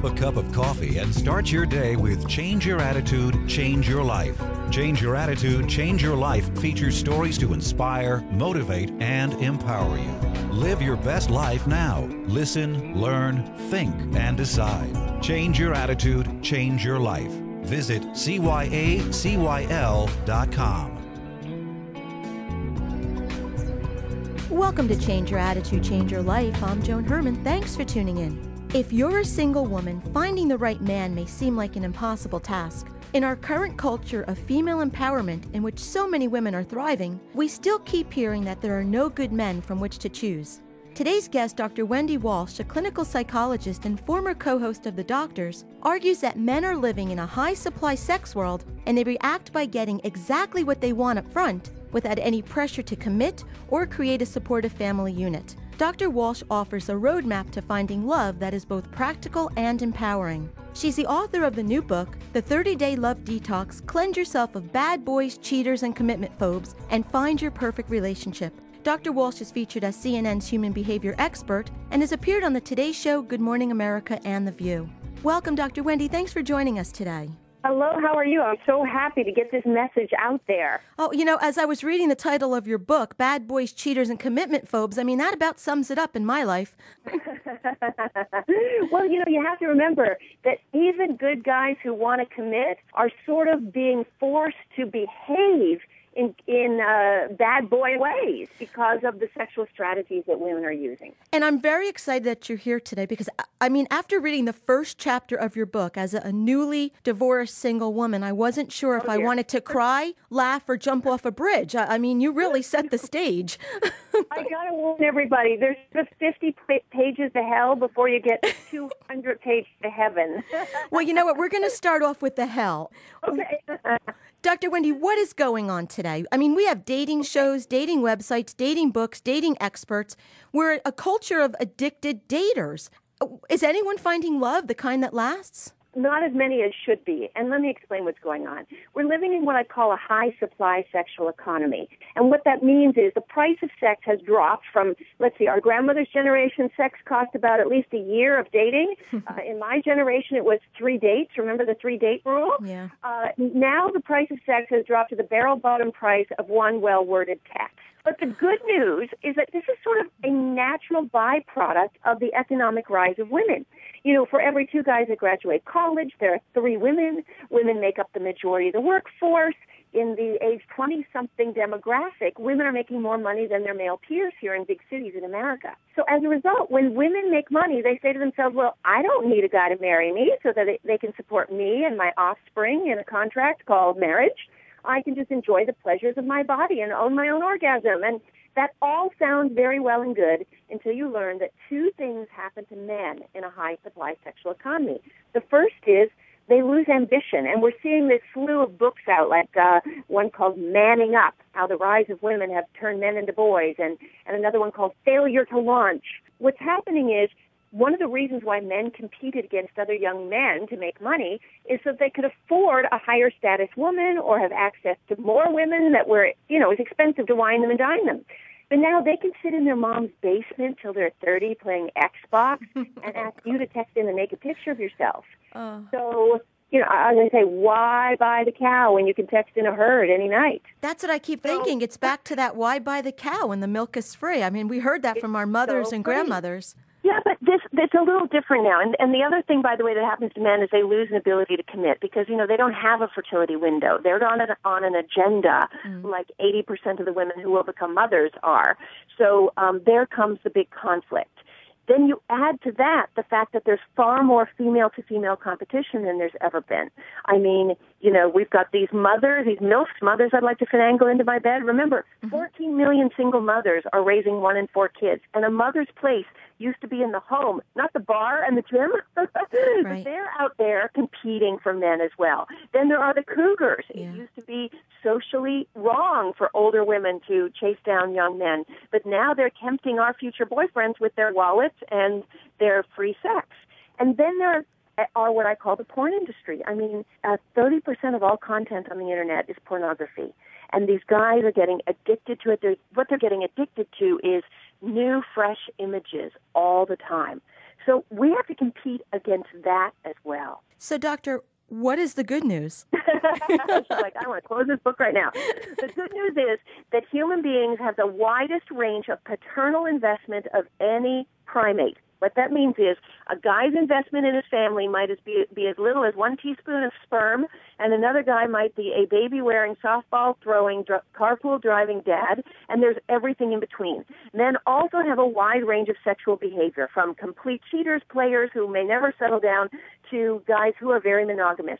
Grab a cup of coffee and start your day with Change Your Attitude, Change Your Life. Change Your Attitude, Change Your Life features stories to inspire, motivate, and empower you. Live your best life now. Listen, learn, think, and decide. Change Your Attitude, Change Your Life. Visit cyacyl.com. Welcome to Change Your Attitude, Change Your Life. I'm Joan Herman. Thanks for tuning in. If you're a single woman, finding the right man may seem like an impossible task. In our current culture of female empowerment, in which so many women are thriving, we still keep hearing that there are no good men from which to choose. Today's guest, Dr. Wendy Walsh, a clinical psychologist and former co-host of The Doctors, argues that men are living in a high-supply sex world and they react by getting exactly what they want up front without any pressure to commit or create a supportive family unit. Dr. Walsh offers a roadmap to finding love that is both practical and empowering. She's the author of the new book, The 30-Day Love Detox, Cleanse Yourself of Bad Boys, Cheaters, and Commitment Phobes, and Find Your Perfect Relationship. Dr. Walsh is featured as CNN's human behavior expert and has appeared on the Today Show, Good Morning America, and The View. Welcome, Dr. Wendy. Thanks for joining us today. Hello, how are you? I'm so happy to get this message out there. Oh, as I was reading the title of your book, Bad Boys, Cheaters, and Commitment Phobes, that about sums it up in my life. Well, you have to remember that even good guys who want to commit are sort of being forced to behave in bad boy ways because of the sexual strategies that women are using. And I'm very excited that you're here today because, after reading the first chapter of your book as a newly divorced single woman, I wasn't sure if I wanted to cry, laugh, or jump off a bridge. You really set the stage. I got to warn everybody, there's just 50 pages to hell before you get 200 pages to heaven. Well, you know what? We're going to start off with the hell. Okay. Dr. Wendy, what is going on today? We have dating shows, dating websites, dating books, dating experts. We're a culture of addicted daters. Is anyone finding love, the kind that lasts? Not as many as should be. And let me explain what's going on. We're living in what I call a high-supply sexual economy. And what that means is the price of sex has dropped from, our grandmother's generation, sex cost about at least a year of dating. In my generation, it was 3 dates. Remember the 3-date rule? Yeah. Now the price of sex has dropped to the barrel-bottom price of one well-worded text. But the good news is that this is sort of a natural byproduct of the economic rise of women. For every 2 guys that graduate college, there are 3 women. Women make up the majority of the workforce. In the age 20-something demographic, women are making more money than their male peers here in big cities in America. So as a result, when women make money, they say to themselves, well, I don't need a guy to marry me so that they can support me and my offspring in a contract called marriage. I can just enjoy the pleasures of my body and own my own orgasm. And that all sounds very well and good until you learn that 2 things happen to men in a high-supply sexual economy. The first is they lose ambition, and we're seeing this slew of books out, like one called Manning Up, How the Rise of Women Have Turned Men into Boys, and another one called Failure to Launch. What's happening is one of the reasons why men competed against other young men to make money is so they could afford a higher status woman or have access to more women that were, it was expensive to wine them and dine them. But now they can sit in their mom's basement till they're 30 playing Xbox and ask you to text in a naked picture of yourself. So, I was going to say, why buy the cow when you can text in a herd any night? That's what I keep thinking. It's back to that, why buy the cow when the milk is free? We heard that from our mothers and grandmothers. Yeah, but it's a little different now. And the other thing, by the way, that happens to men is they lose an ability to commit because, they don't have a fertility window. They're on an agenda like 80% of the women who will become mothers are. So there comes the big conflict. Then you add to that the fact that there's far more female-to-female competition than there's ever been. We've got these mothers, these MILFs, mothers I'd like to finagle into my bed. Remember, 14 million single mothers are raising 1 in 4 kids, and a mother's place used to be in the home, not the bar and the gym. Right. But they're out there competing for men as well. Then there are the cougars. Yeah. It used to be socially wrong for older women to chase down young men, but now they're tempting our future boyfriends with their wallets and their free sex. And then there are what I call the porn industry. 30% of all content on the internet is pornography. And these guys are getting addicted to it. What they're getting addicted to is new, fresh images all the time. So we have to compete against that as well. So, Doctor, what is the good news? She's like, I want to close this book right now. The good news is that human beings have the widest range of paternal investment of any primate. What that means is a guy's investment in his family might be as little as 1 teaspoon of sperm, and another guy might be a baby-wearing, softball-throwing, carpool-driving dad, and there's everything in between. Men also have a wide range of sexual behavior, from complete cheaters, players who may never settle down, to guys who are very monogamous.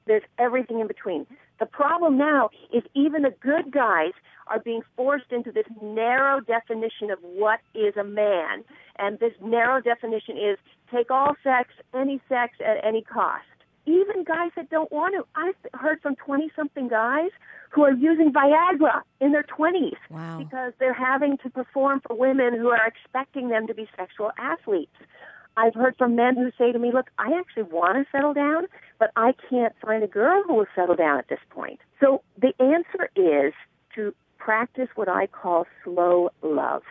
There's everything in between. The problem now is even the good guys are being forced into this narrow definition of what is a man. And this narrow definition is take all sex, any sex, at any cost. Even guys that don't want to. I've heard from 20-something guys who are using Viagra in their 20s. Wow. Because they're having to perform for women who are expecting them to be sexual athletes. I've heard from men who say to me, look, I actually want to settle down, but I can't find a girl who will settle down at this point. So the answer is to practice what I call slow love.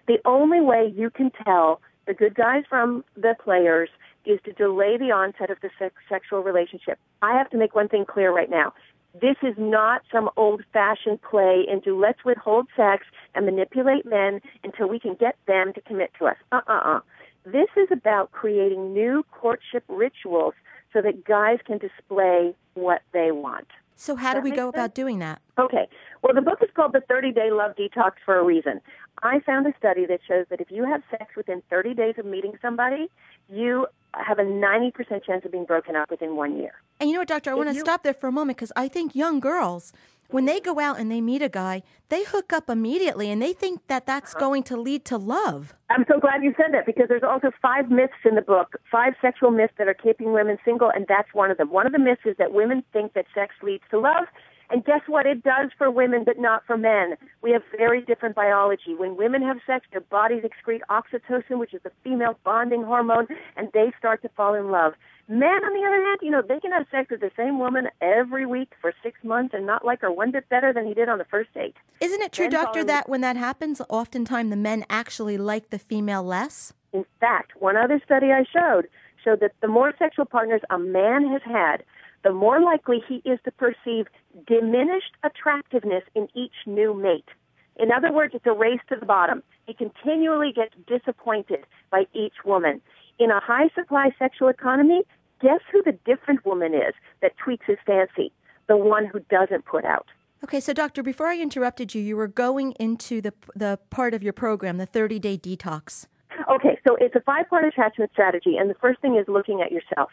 The only way you can tell the good guys from the players is to delay the onset of the sexual relationship. I have to make one thing clear right now. This is not some old-fashioned play into let's withhold sex and manipulate men until we can get them to commit to us. This is about creating new courtship rituals so that guys can display what they want. So how do we go about doing that? Okay. Well, the book is called The 30-Day Love Detox for a reason. I found a study that shows that if you have sex within 30 days of meeting somebody, you have a 90% chance of being broken up within 1 year. And you know what, Doctor, I want to stop there for a moment because I think young girls, when they go out and they meet a guy, they hook up immediately and they think that that's going to lead to love. I'm so glad you said that because there's also 5 myths in the book, 5 sexual myths that are keeping women single, and that's one of them. One of the myths is that women think that sex leads to love. And guess what? It does for women, but not for men. We have very different biology. When women have sex, their bodies excrete oxytocin, which is the female bonding hormone, and they start to fall in love. Men, on the other hand, they can have sex with the same woman every week for 6 months and not like her one bit better than he did on the first date. Isn't it true, Doctor, that when that happens, oftentimes the men actually like the female less? In fact, one other study I showed that the more sexual partners a man has had, the more likely he is to perceive diminished attractiveness in each new mate. In other words, it's a race to the bottom. He continually gets disappointed by each woman. In a high-supply sexual economy, guess who the different woman is that tweaks his fancy? The one who doesn't put out. Okay, so Doctor, before I interrupted you, you were going into the part of your program, the 30-day detox. Okay, so it's a 5-part attachment strategy, and the first thing is looking at yourself.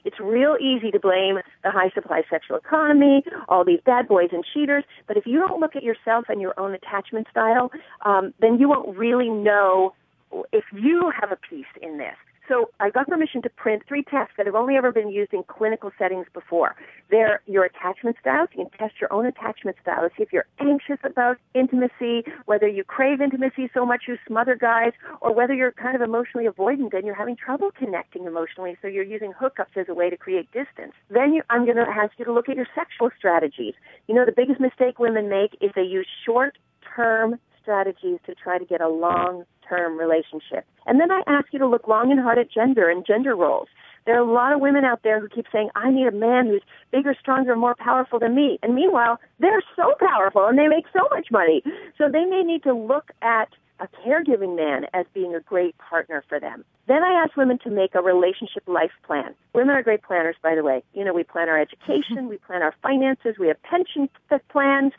It's real easy to blame the high-supply sexual economy, all these bad boys and cheaters, but if you don't look at yourself and your own attachment style, then you won't really know if you have a piece in this. So I got permission to print 3 tests that have only ever been used in clinical settings before. They're your attachment styles. You can test your own attachment style to see if you're anxious about intimacy, whether you crave intimacy so much you smother guys, or whether you're kind of emotionally avoidant and you're having trouble connecting emotionally, so you're using hookups as a way to create distance. Then I'm going to ask you to look at your sexual strategies. The biggest mistake women make is they use short-term strategies to try to get a long-term relationship. And then I ask you to look long and hard at gender and gender roles. There are a lot of women out there who keep saying, I need a man who's bigger, stronger, more powerful than me. And meanwhile, they're so powerful and they make so much money. So they may need to look at a caregiving man as being a great partner for them. Then I ask women to make a relationship life plan. Women are great planners, by the way. We plan our education, we plan our finances, we have pension plans,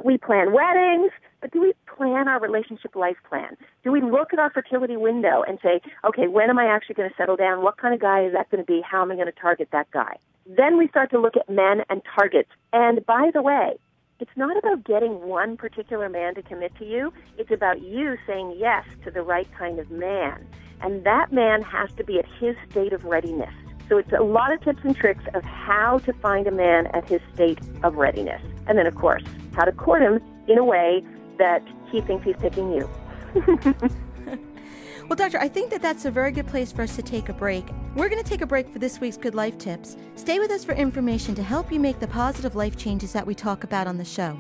we plan weddings. But do we plan our relationship life plan? Do we look at our fertility window and say, okay, when am I actually going to settle down? What kind of guy is that going to be? How am I going to target that guy? Then we start to look at men and targets. And by the way, it's not about getting one particular man to commit to you. It's about you saying yes to the right kind of man. And that man has to be at his state of readiness. So it's a lot of tips and tricks of how to find a man at his state of readiness. And then, of course, how to court him in a way that he thinks he's picking you. Well, Doctor, I think that's a very good place for us to take a break. We're going to take a break for this week's Good Life Tips. Stay with us for information to help you make the positive life changes that we talk about on the show.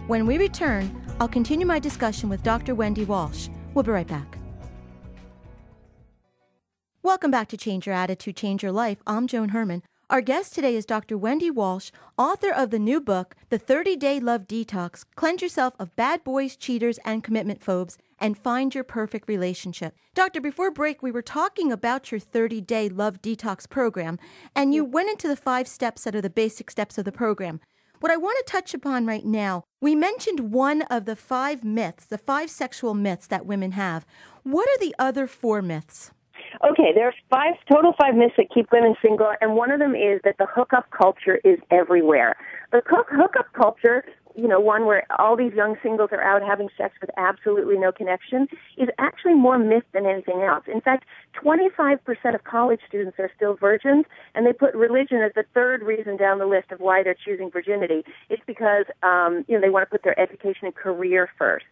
When we return, I'll continue my discussion with Dr. Wendy Walsh. We'll be right back. Welcome back to Change Your Attitude, Change Your Life. I'm Joan Herman. Our guest today is Dr. Wendy Walsh, author of the new book, The 30-Day Love Detox, Cleanse Yourself of Bad Boys, Cheaters, and Commitment Phobes, and Find Your Perfect Relationship. Doctor, before break, we were talking about your 30-Day Love Detox program, and you went into the 5 steps that are the basic steps of the program. What I want to touch upon right now, we mentioned one of the 5 myths, the 5 sexual myths that women have. What are the other 4 myths? Okay, there's 5 myths that keep women single, and one of them is that the hookup culture is everywhere. The hookup culture, one where all these young singles are out having sex with absolutely no connection, is actually more myth than anything else. In fact, 25% of college students are still virgins, and they put religion as the 3rd reason down the list of why they're choosing virginity. It's because they want to put their education and career first.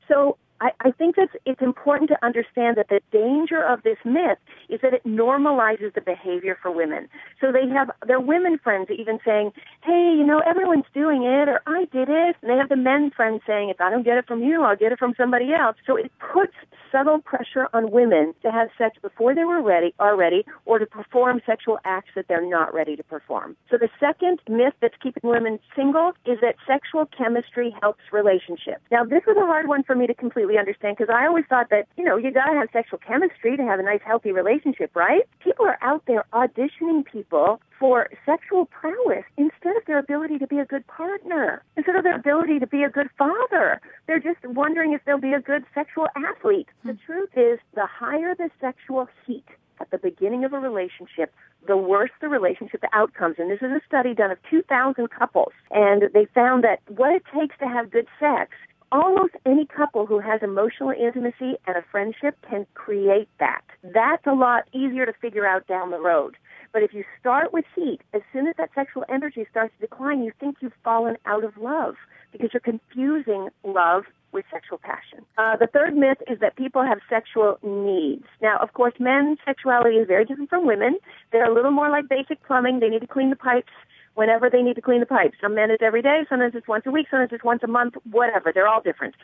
So I think that it's important to understand that the danger of this myth is that it normalizes the behavior for women. So they have their women friends even saying, hey, everyone's doing it, or I did it. And they have the men friends saying, if I don't get it from you, I'll get it from somebody else. So it puts subtle pressure on women to have sex before they are ready, or to perform sexual acts that they're not ready to perform. So the second myth that's keeping women single is that sexual chemistry helps relationships. Now, this was a hard one for me to completely understand, because I always thought that, you got to have sexual chemistry to have a nice, healthy relationship, right? People are out there auditioning people for sexual prowess instead of their ability to be a good partner, instead of their ability to be a good father. They're just wondering if they'll be a good sexual athlete. The truth is, the higher the sexual heat at the beginning of a relationship, the worse the relationship outcomes. And this is a study done of 2,000 couples, and they found that what it takes to have good sex, almost any couple who has emotional intimacy and a friendship can create that. That's a lot easier to figure out down the road. But if you start with heat, as soon as that sexual energy starts to decline, you think you've fallen out of love because you're confusing love with sexual passion. The third myth is that people have sexual needs. Now, of course, men's sexuality is very different from women. They're a little more like basic plumbing. They need to clean the pipes whenever they need to clean the pipes. Some men it's every day, sometimes it's once a week, sometimes it's once a month, whatever. They're all different.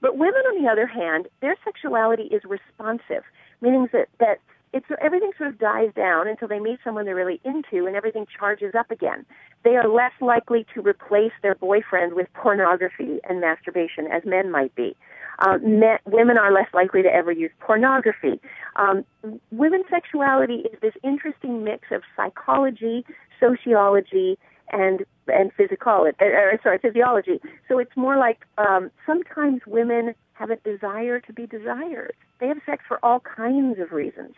But women, on the other hand, their sexuality is responsive, meaning that everything sort of dies down until they meet someone they're really into, and everything charges up again. They are less likely to replace their boyfriend with pornography and masturbation, as men might be. Women are less likely to ever use pornography. Women's sexuality is this interesting mix of psychology, sociology, and physiology. So it's more like sometimes women have a desire to be desired. They have sex for all kinds of reasons.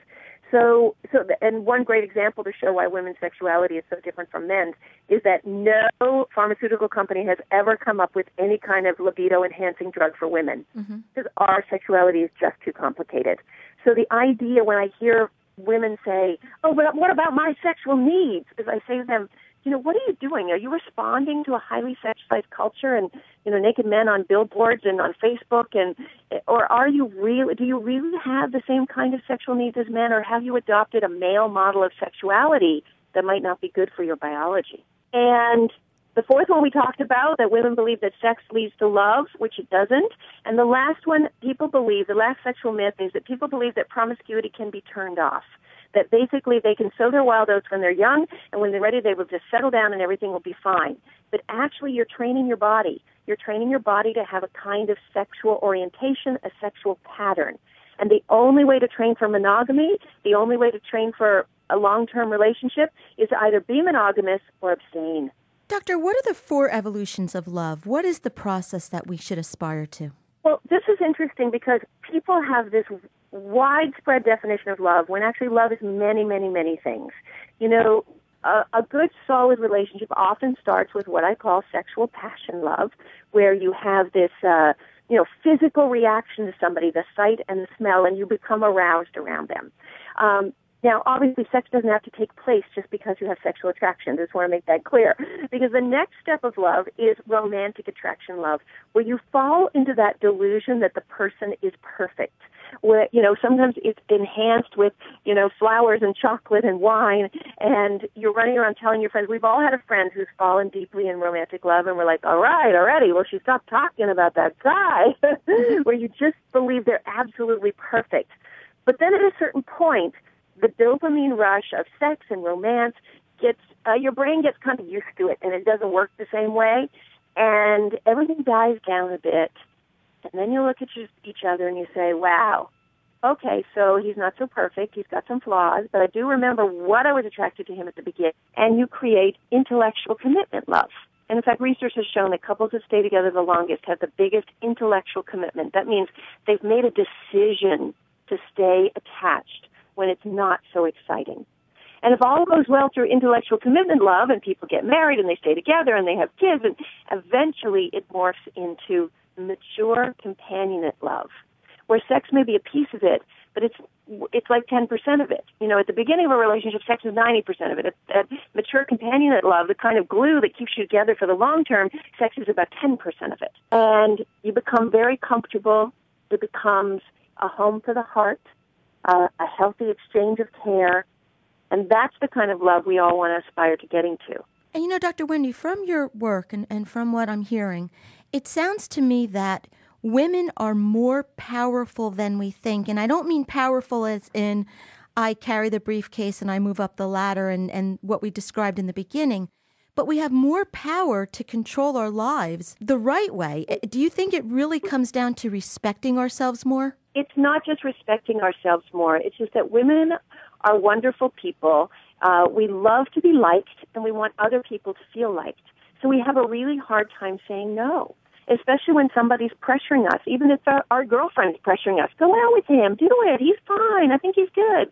And one great example to show why women's sexuality is so different from men's is that no pharmaceutical company has ever come up with any kind of libido-enhancing drug for women, because our sexuality is just too complicated. So the idea when I hear women say, oh, but what about my sexual needs? Is I say to them, what are you doing? Are you responding to a highly sexualized culture and, naked men on billboards and on Facebook? Or do you really have the same kind of sexual needs as men, or have you adopted a male model of sexuality that might not be good for your biology? And the fourth one we talked about, that women believe that sex leads to love, which it doesn't. And the last one, the last sexual myth is that people believe that promiscuity can be turned off. That basically they can sow their wild oats when they're young, and when they're ready, they will just settle down and everything will be fine. But actually, you're training your body. You're training your body to have a kind of sexual orientation, a sexual pattern. And the only way to train for monogamy, the only way to train for a long-term relationship is to either be monogamous or abstain. Doctor, what are the 4 evolutions of love? What is the process that we should aspire to? Well, this is interesting because people have this widespread definition of love when actually love is many, many, many things. A good, solid relationship often starts with what I call sexual passion love, where you have this, physical reaction to somebody, the sight and the smell, and you become aroused around them. Now, obviously, sex doesn't have to take place just because you have sexual attraction. I just want to make that clear. Because the next step of love is romantic attraction love, where you fall into that delusion that the person is perfect. Where, sometimes it's enhanced with, flowers and chocolate and wine, and you're running around telling your friends. We've all had a friend who's fallen deeply in romantic love, and we're like, all right, already, well, she stopped talking about that guy, where you just believe they're absolutely perfect. But then at a certain point, the dopamine rush of sex and romance gets, your brain gets kind of used to it, and it doesn't work the same way, and everything dies down a bit. And then you look at each other and you say, wow, okay, so he's not so perfect. He's got some flaws, but I do remember what I was attracted to him at the beginning. And you create intellectual commitment love. And in fact, research has shown that couples that stay together the longest have the biggest intellectual commitment. That means they've made a decision to stay attached when it's not so exciting. And if all goes well through intellectual commitment love and people get married and they stay together and they have kids, and eventually it morphs into mature companionate love, where sex may be a piece of it, but it's like 10% of it. You know, at the beginning of a relationship, sex is 90% of it. At mature companionate love, the kind of glue that keeps you together for the long term, sex is about 10% of it. And you become very comfortable. It becomes a home for the heart, a healthy exchange of care, and that's the kind of love we all want to aspire to getting to. And you know, Dr. Wendy, from your work and from what I'm hearing, it sounds to me that women are more powerful than we think. And I don't mean powerful as in I carry the briefcase and I move up the ladder and what we described in the beginning, but we have more power to control our lives the right way. Do you think it really comes down to respecting ourselves more? It's not just respecting ourselves more. It's just that women are wonderful people. We love to be liked, and we want other people to feel liked. So we have a really hard time saying no, especially when somebody's pressuring us. Even if our girlfriend's pressuring us, go out with him, do it, he's fine, I think he's good.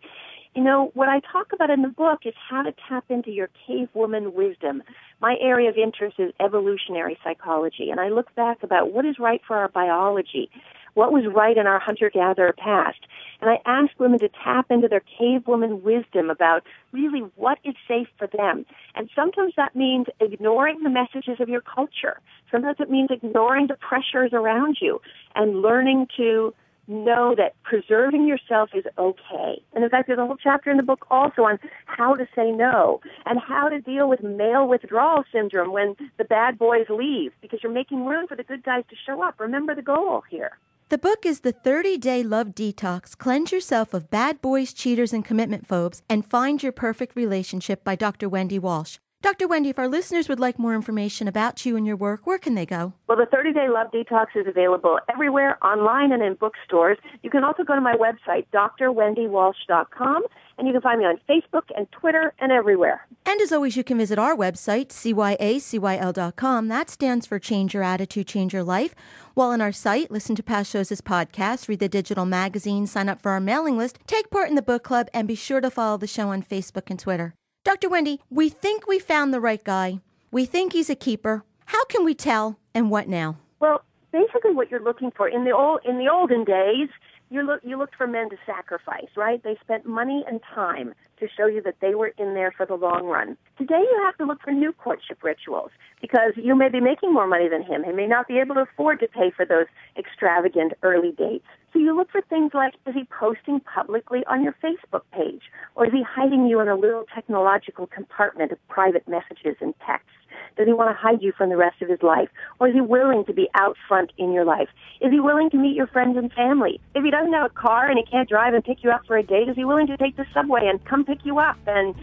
You know, what I talk about in the book is how to tap into your cave woman wisdom. My area of interest is evolutionary psychology, and I look back about what is right for our biology, what was right in our hunter-gatherer past. And I ask women to tap into their cave woman wisdom about really what is safe for them. And sometimes that means ignoring the messages of your culture. Sometimes it means ignoring the pressures around you and learning to know that preserving yourself is okay. And in fact, there's a whole chapter in the book also on how to say no and how to deal with male withdrawal syndrome when the bad boys leave, because you're making room for the good guys to show up. Remember the goal here. The book is The 30-Day Love Detox, Cleanse Yourself of Bad Boys, Cheaters, and Commitment Phobes, and Find Your Perfect Relationship by Dr. Wendy Walsh. Dr. Wendy, if our listeners would like more information about you and your work, where can they go? Well, the 30-Day Love Detox is available everywhere, online and in bookstores. You can also go to my website, drwendywalsh.com, and you can find me on Facebook and Twitter and everywhere. And as always, you can visit our website, cyacyl.com. That stands for Change Your Attitude, Change Your Life. While on our site, listen to past shows as podcasts, read the digital magazine, sign up for our mailing list, take part in the book club, and be sure to follow the show on Facebook and Twitter. Dr. Wendy, we think we found the right guy. We think he's a keeper. How can we tell, and what now? Well, basically what you're looking for, in the olden days, you looked for men to sacrifice, right? They spent money and time to show you that they were in there for the long run. Today you have to look for new courtship rituals because you may be making more money than him. He may not be able to afford to pay for those extravagant early dates. So you look for things like, is he posting publicly on your Facebook page? Or is he hiding you in a little technological compartment of private messages and texts? Does he want to hide you from the rest of his life? Or is he willing to be out front in your life? Is he willing to meet your friends and family? If he doesn't have a car and he can't drive and pick you up for a date, is he willing to take the subway and come pick you up and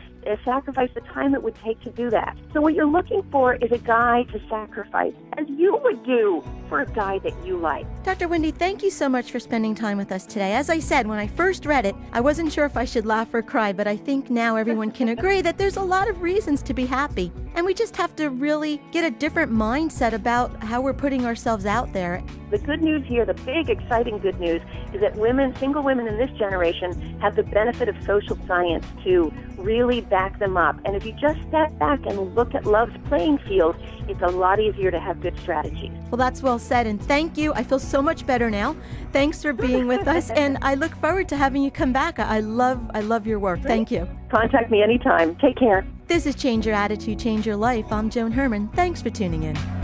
sacrifice the time it would take to do that? So what you're looking for is a guy to sacrifice, as you would do for a guy that you like. Dr. Wendy, thank you so much for spending time with us today. As I said, when I first read it, I wasn't sure if I should laugh or cry, but I think now everyone can agree that there's a lot of reasons to be happy. And we just have to really get a different mindset about how we're putting ourselves out there. The good news here, the big, exciting good news, is that women, single women in this generation, have the benefit of social science to really back them up. And if you just step back and look at love's playing field, it's a lot easier to have good strategies. Well, that's well said, and thank you. I feel so much better now. Thanks for being with us, and I look forward to having you come back. I love your work. Thank you. Contact me anytime. Take care. This is Change Your Attitude, Change Your Life. I'm Joan Herman. Thanks for tuning in.